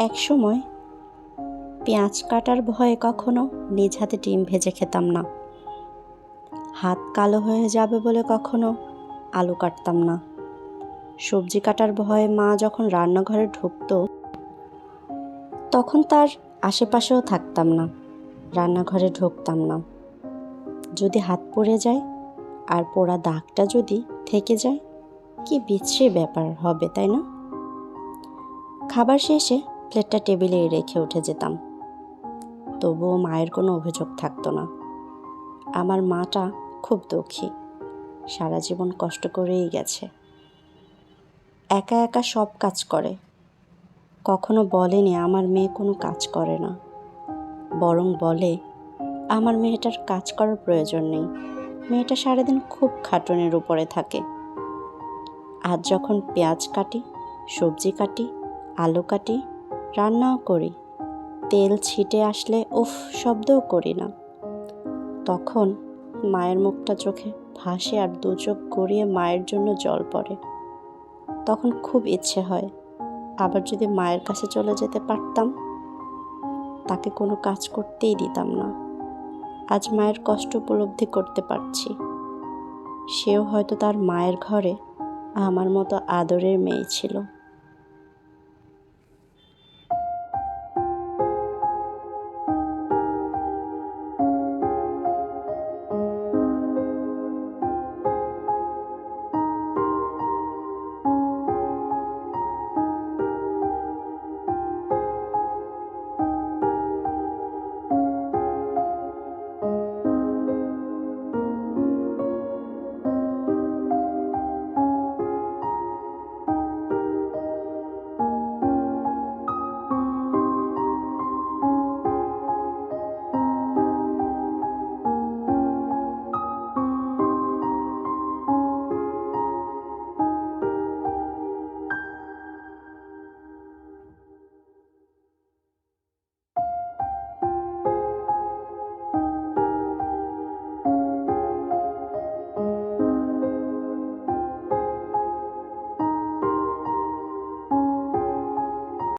একসময় পেঁয়াজ কাটার ভয়ে কখনো নিজ হাতে ডিম ভেজে খেতাম না। হাত কালো হয়ে যাবে বলে কখনো আলু কাটতাম না। সবজি কাটার ভয়ে মা যখন রান্নাঘরে ঢুকতো তখন তার আশেপাশেও থাকতাম না, রান্নাঘরে ঢুকতাম না। যদি হাত পুড়ে যায় আর পোড়া দাগটা যদি থেকে যায়, কি বিশ্রী ব্যাপার হবে, তাই না? খাবার শেষে প্লেটটা টেবিলে রেখে উঠে যেতাম, তবুও মায়ের কোনো অভিযোগ থাকতো না। আমার মাটা খুব দুঃখী, সারা জীবন কষ্ট করেই গেছে, একা একা সব কাজ করে। কখনো বলেনি আমার মেয়ে কোনো কাজ করে না, বরং বলে আমার মেয়েটার কাজ করার প্রয়োজন নেই, মেয়েটা সারাদিন খুব খাটুনির উপরে থাকে। আজ যখন পেঁয়াজ কাটি, সবজি কাটি, আলু কাটি, রান্নাও করি, তেল ছিটে আসলে উফ শব্দও করি না, তখন মায়ের মুখটা চোখে ভাসে আর দু চোখ গড়িয়ে মায়ের জন্য জল পড়ে। তখন খুব ইচ্ছে হয় আবার যদি মায়ের কাছে চলে যেতে পারতাম, তাকে কোনো কাজ করতেই দিতাম না। আজ মায়ের কষ্ট উপলব্ধি করতে পারছি। সেও হয়তো তার মায়ের ঘরে আমার মতো আদরের মেয়ে ছিল।